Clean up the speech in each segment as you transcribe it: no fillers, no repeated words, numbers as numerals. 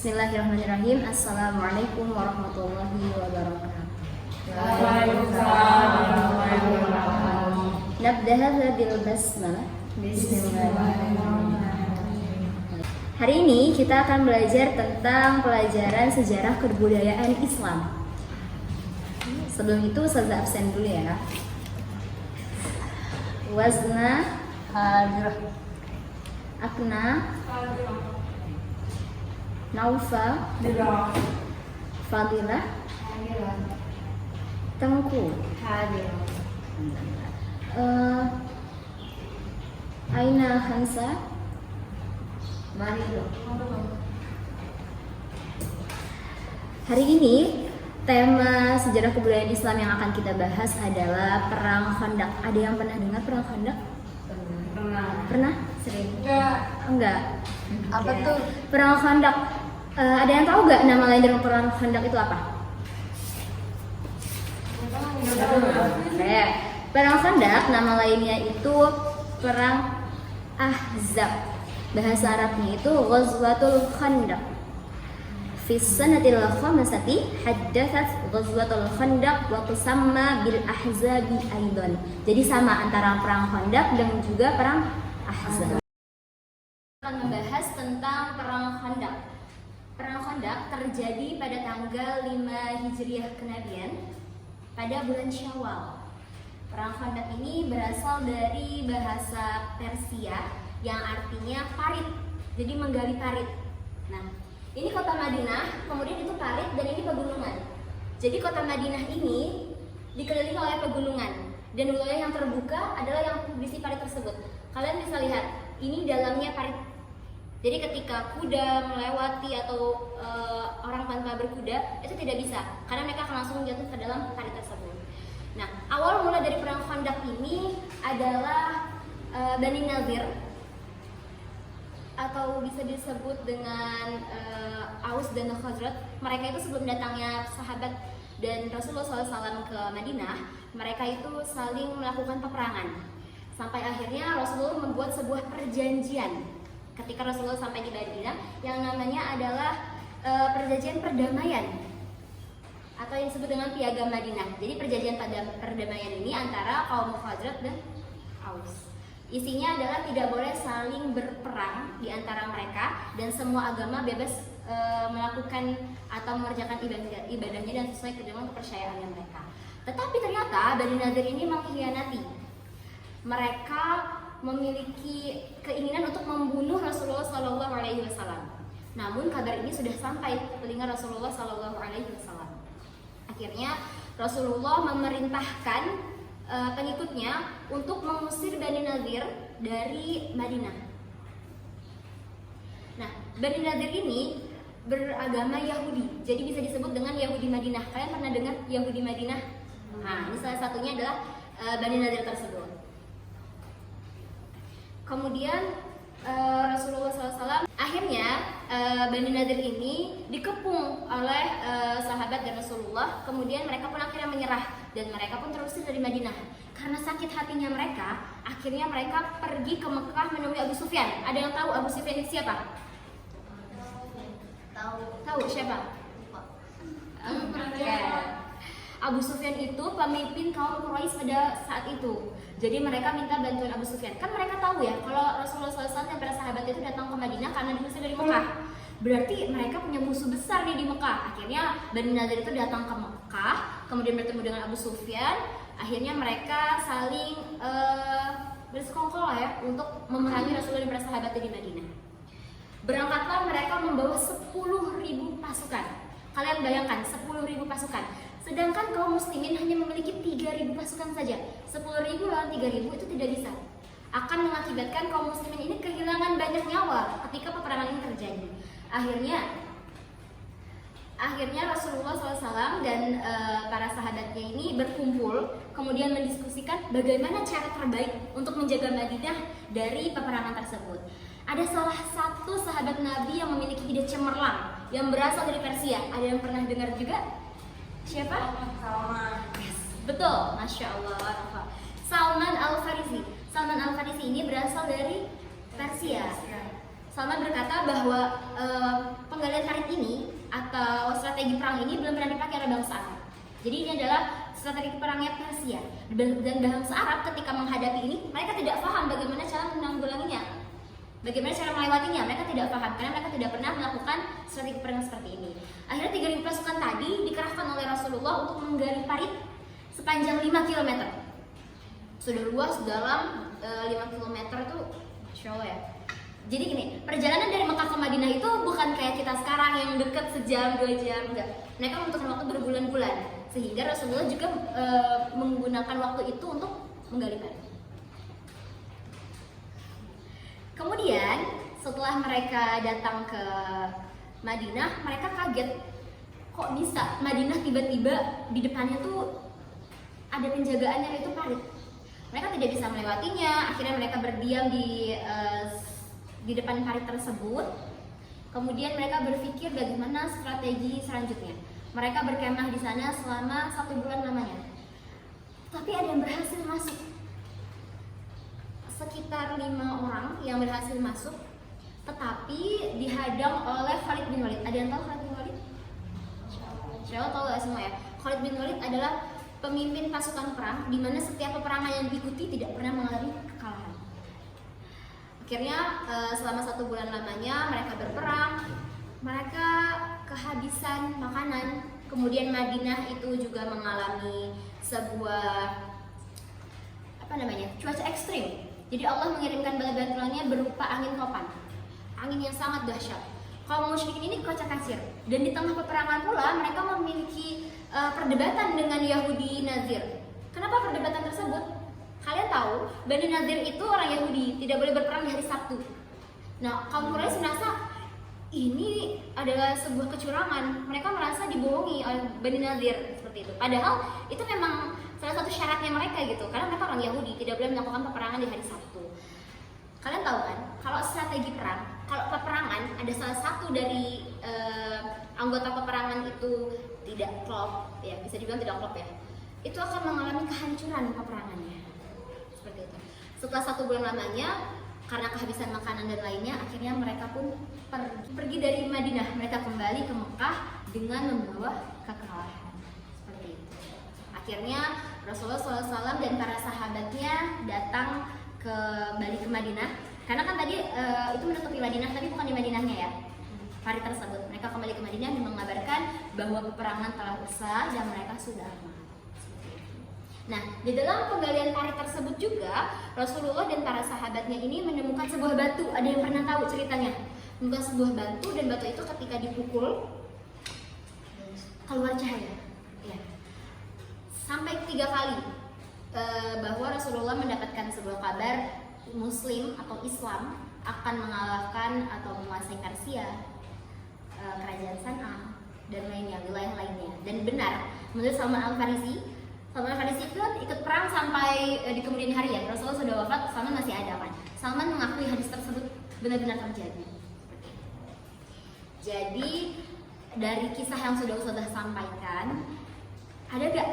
Bismillahirrahmanirrahim. Assalamualaikum warahmatullahi wabarakatuh. Waalaikumsalam warahmatullahi wabarakatuh. Nabda hadza bil basmalah. Hari ini kita akan belajar tentang pelajaran sejarah kebudayaan Islam. Sebelum itu Ustazah absen dulu ya. Wazna hadirah. Akna Naufa Fadilah Tengku Aina Hansa Marido. Hari ini tema sejarah kebudayaan Islam yang akan kita bahas adalah Perang Khandaq. Ada yang pernah dengar Perang Khandaq? Pernah? Sering? Enggak. Apa tuh? Perang Khandaq. Ada yang tahu nggak nama lain dari Perang Khandaq itu apa? Perang Khandaq nama lainnya itu Perang Ahzab. Bahasa Arabnya itu Ghazwatul Khandaq. Fi sanatil khamisati haddathat Ghazwatul Khandaq wa tusamma bil Ahzabi aidan. Jadi sama antara Perang Khandaq dan juga Perang Ahzab. Akan membahas tentang Perang Khandaq. Perang Khandaq terjadi pada tanggal 5 Hijriah Kenabian pada bulan Syawal. Perang Khandaq ini berasal dari bahasa Persia yang artinya parit, jadi menggali parit. Nah, ini kota Madinah, kemudian itu parit dan ini pegunungan. Jadi kota Madinah ini dikelilingi oleh pegunungan dan wilayah yang terbuka adalah yang berisi parit tersebut. Kalian bisa lihat, ini dalamnya parit. Jadi ketika kuda melewati atau orang tanpa berkuda itu tidak bisa, karena mereka akan langsung jatuh ke dalam parit tersebut. Nah, awal mula dari Perang Khandaq ini adalah Bani Nadir, atau bisa disebut dengan Aus dan Khazraj. Mereka itu sebelum datangnya sahabat dan Rasulullah SAW ke Madinah, mereka itu saling melakukan peperangan. Sampai akhirnya Rasulullah membuat sebuah perjanjian ketika Rasulullah sampai di Madinah yang namanya adalah perjanjian perdamaian atau yang disebut dengan Piagam Madinah. Jadi perjanjian perdamaian ini antara kaum Khazraj dan Aus. Isinya adalah tidak boleh saling berperang di antara mereka dan semua agama bebas melakukan atau mengerjakan ibadahnya dan sesuai dengan kepercayaannya mereka. Tetapi ternyata Bani Nadir ini mengkhianati. Mereka memiliki keinginan untuk membunuh Rasulullah SAW. Namun kabar ini sudah sampai ke telinga Rasulullah SAW. Akhirnya Rasulullah memerintahkan pengikutnya untuk mengusir Bani Nadir dari Madinah. Nah, Bani Nadir ini beragama Yahudi, jadi bisa disebut dengan Yahudi Madinah. Kalian pernah dengar Yahudi Madinah? Nah, ini salah satunya adalah Bani Nadir tersebut. Kemudian Rasulullah SAW akhirnya Bani Nadir ini dikepung oleh sahabat dan Rasulullah. Kemudian mereka pun akhirnya menyerah dan mereka pun terusir dari Madinah. Karena sakit hatinya mereka, akhirnya mereka pergi ke Mekah menemui Abu Sufyan. Ada yang tahu Abu Sufyan itu siapa? Tahu siapa? Abu Sufyan itu pemimpin kaum Quraisy pada saat itu. Jadi mereka minta bantuan Abu Sufyan. Kan mereka tahu ya kalau Rasulullah SAW dan para sahabat itu datang ke Madinah karena diusir dari Mekah. Berarti mereka punya musuh besar nih di Mekah. Akhirnya Bani Nadir itu datang ke Mekah, kemudian bertemu dengan Abu Sufyan. Akhirnya mereka saling bersekongkol ya untuk memerangi Rasulullah dan para sahabat di Madinah. Berangkatlah mereka membawa 10.000 pasukan. Kalian bayangkan 10.000 pasukan. Sedangkan kaum muslimin hanya memiliki 3.000 pasukan saja. 10.000 lawan 3.000 itu tidak bisa. Akan mengakibatkan kaum muslimin ini kehilangan banyak nyawa ketika peperangan ini terjadi. Akhirnya Rasulullah SAW dan para sahabatnya ini berkumpul, kemudian mendiskusikan bagaimana cara terbaik untuk menjaga Madinah dari peperangan tersebut. Ada salah satu sahabat Nabi yang memiliki ide cemerlang yang berasal dari Persia. Ada yang pernah dengar juga? Siapa? Salman. Yes, betul, Masya Allah. Salman Al-Farisi. Salman Al-Farisi ini berasal dari Persia. Salman berkata bahwa penggalian parit ini atau strategi perang ini belum pernah dipakai oleh bangsa Arab. Jadi ini adalah strategi perangnya Persia. Dan bangsa Arab ketika menghadapi ini, mereka tidak paham bagaimana cara menanggulanginya, bagaimana cara melewatinya. Mereka tidak paham karena mereka tidak pernah melakukan strategi perang seperti ini. Akhirnya 3.000 pasukan tadi dikerahkan oleh Rasulullah untuk menggali parit sepanjang 5 km. Sudah luas dalam 5 km itu, Masya Allah ya. Jadi gini, perjalanan dari Mekah ke Madinah itu bukan kayak kita sekarang yang dekat sejam, 2 jam, enggak. Mereka membutuhkan waktu berbulan-bulan, sehingga Rasulullah juga menggunakan waktu itu untuk menggali parit. Kemudian setelah mereka datang ke Madinah, mereka kaget, kok bisa Madinah tiba-tiba di depannya tuh ada penjagaannya, itu parit. Mereka tidak bisa melewatinya. Akhirnya mereka berdiam di depan parit tersebut. Kemudian mereka berpikir bagaimana strategi selanjutnya. Mereka berkemah di sana selama 1 bulan lamanya. Tapi ada yang berhasil masuk. Sekitar 5 orang yang berhasil masuk, tetapi dihadang oleh Khalid bin Walid. Ada yang tahu Khalid bin Walid? Insya Allah tahu ya semua ya. Khalid bin Walid adalah pemimpin pasukan perang di mana setiap peperangan yang diikuti tidak pernah mengalami kekalahan. Akhirnya selama 1 bulan lamanya mereka berperang, mereka kehabisan makanan. Kemudian Madinah itu juga mengalami sebuah cuaca ekstrim. Jadi Allah mengirimkan bala bantuannya berupa angin topan, angin yang sangat dahsyat. Kaum musyrikin ini kocar-kacir, dan di tengah peperangan pula mereka memiliki perdebatan dengan Yahudi Nazir. Kenapa perdebatan tersebut? Kalian tahu, Bani Nazir itu orang Yahudi, tidak boleh berperang di hari Sabtu. Nah, kaum Quraisy merasa ini adalah sebuah kecurangan. Mereka merasa dibohongi oleh Bani Nazir seperti itu. Padahal itu memang salah satu syaratnya mereka gitu, karena mereka orang Yahudi, tidak boleh melakukan peperangan di hari Sabtu. Kalian tahu kan, kalau strategi perang, kalau peperangan ada salah satu dari anggota peperangan itu tidak klop, ya bisa dibilang tidak klop ya, itu akan mengalami kehancuran peperangannya. Seperti itu. Setelah 1 bulan lamanya, karena kehabisan makanan dan lainnya, akhirnya mereka pun pergi dari Madinah. Mereka kembali ke Mekah dengan membawa kekalahan. Seperti itu. Akhirnya Rasulullah SAW dan para sahabatnya datang kembali ke Madinah, karena kan tadi itu menutupi Madinah, tapi bukan di Madinahnya ya, hari tersebut. Mereka kembali ke Madinah dan mengabarkan bahwa peperangan telah usai dan mereka sudah aman. Nah, di dalam penggalian parit tersebut juga Rasulullah dan para sahabatnya ini menemukan sebuah batu. Ada yang pernah tahu ceritanya? Menemukan sebuah batu, dan batu itu ketika dipukul keluar cahaya. Ya. Sampai 3 kali bahwa Rasulullah mendapatkan sebuah kabar Muslim atau Islam akan mengalahkan atau menguasai Persia, kerajaan San'a dan lainnya, wilayah lainnya. Dan benar, menurut Salman Al-Farisi itu ikut perang sampai di kemudian hari ya. Rasulullah sudah wafat, Salman masih ada kan. Salman mengakui hadis tersebut benar-benar terjadi. Jadi dari kisah yang sudah Ustazah sampaikan, ada gak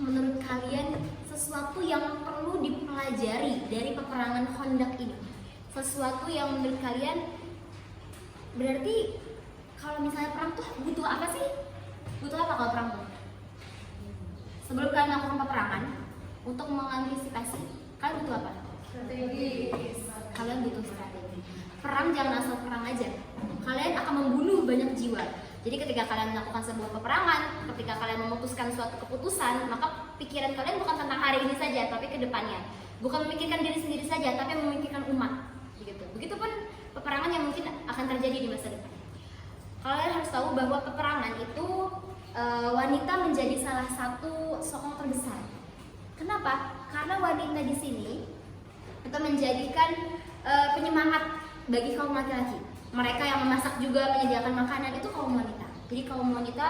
menurut kalian sesuatu yang perlu dipelajari dari peperangan Khandaq ini? Sesuatu yang menurut kalian berarti kalau misalnya perang tuh butuh apa sih? Butuh apa kalau perang tuh? Sebelum kalian melakukan peperangan, untuk mengantisipasi, kalian butuh apa? Strategi. Kalian butuh strategi. Perang jangan asal perang aja. Kalian akan membunuh banyak jiwa. Jadi ketika kalian melakukan sebuah peperangan, ketika kalian memutuskan suatu keputusan, maka pikiran kalian bukan tentang hari ini saja, tapi ke depannya. Bukan memikirkan diri sendiri saja, tapi memikirkan umat. Begitupun peperangan yang mungkin akan terjadi di masa depan. Kalian harus tahu bahwa peperangan itu wanita menjadi salah satu sokong terbesar. Kenapa? Karena wanita di sini itu menjadikan penyemangat bagi kaum laki-laki. Mereka yang memasak juga, menyediakan makanan, itu kaum wanita. Jadi kaum wanita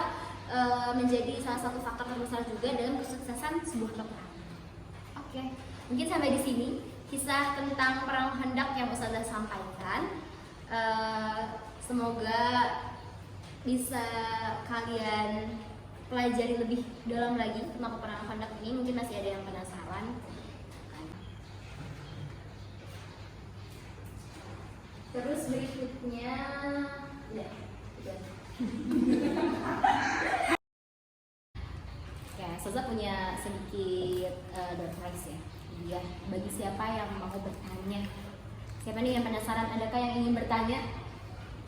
menjadi salah satu faktor terbesar juga dalam kesuksesan sebuah peperangan. Oke, mungkin sampai di sini kisah tentang perang Khandaq yang Ustazah sampaikan. Semoga bisa kalian pelajari lebih dalam lagi tentang peperangan Khandaq ini. Mungkin masih ada yang penasaran. Terus berikutnya, ya, punya sedikit door prize ya. Iya, bagi siapa yang mau bertanya. Siapa nih yang penasaran? Adakah yang ingin bertanya?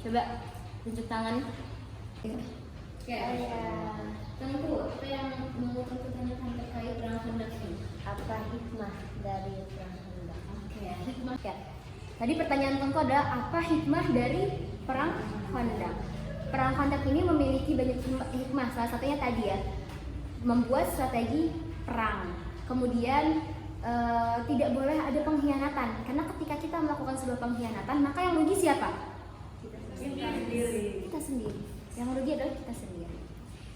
Coba tunjuk tangan. Tengku, apa yang mau Tengku tanyakan terkait perang Khandaq ini? Apa hikmah dari perang Khandaq? Oke, hikmah ya. Tadi pertanyaan Tengku adalah apa hikmah dari perang Khandaq? Perang Khandaq ini memiliki banyak hikmah. Salah satunya tadi ya, membuat strategi perang. Kemudian tidak boleh ada pengkhianatan, karena ketika kita melakukan sebuah pengkhianatan, maka yang rugi siapa? Kita sendiri. Yang rugi adalah kita sendiri.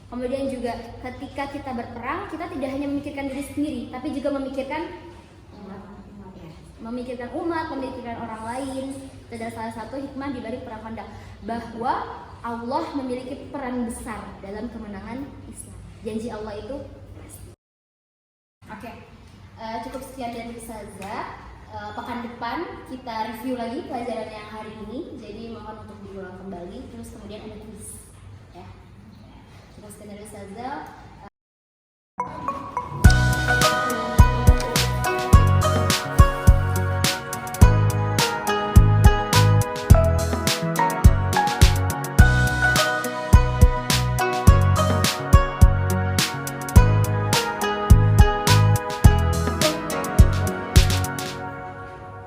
Kemudian juga ketika kita berperang, kita tidak hanya memikirkan diri sendiri, tapi juga memikirkan umat, memikirkan orang lain. Itu adalah salah satu hikmah di balik perang Khandaq, bahwa Allah memiliki peran besar dalam kemenangan Islam. Janji Allah itu pasti. Oke, cukup sekian dari Ustazah. Pekan depan kita review lagi pelajaran yang hari ini. Jadi mohon untuk diulang kembali. Terus kemudian ada quiz. Ya. Cukup sekian dari Ustazah.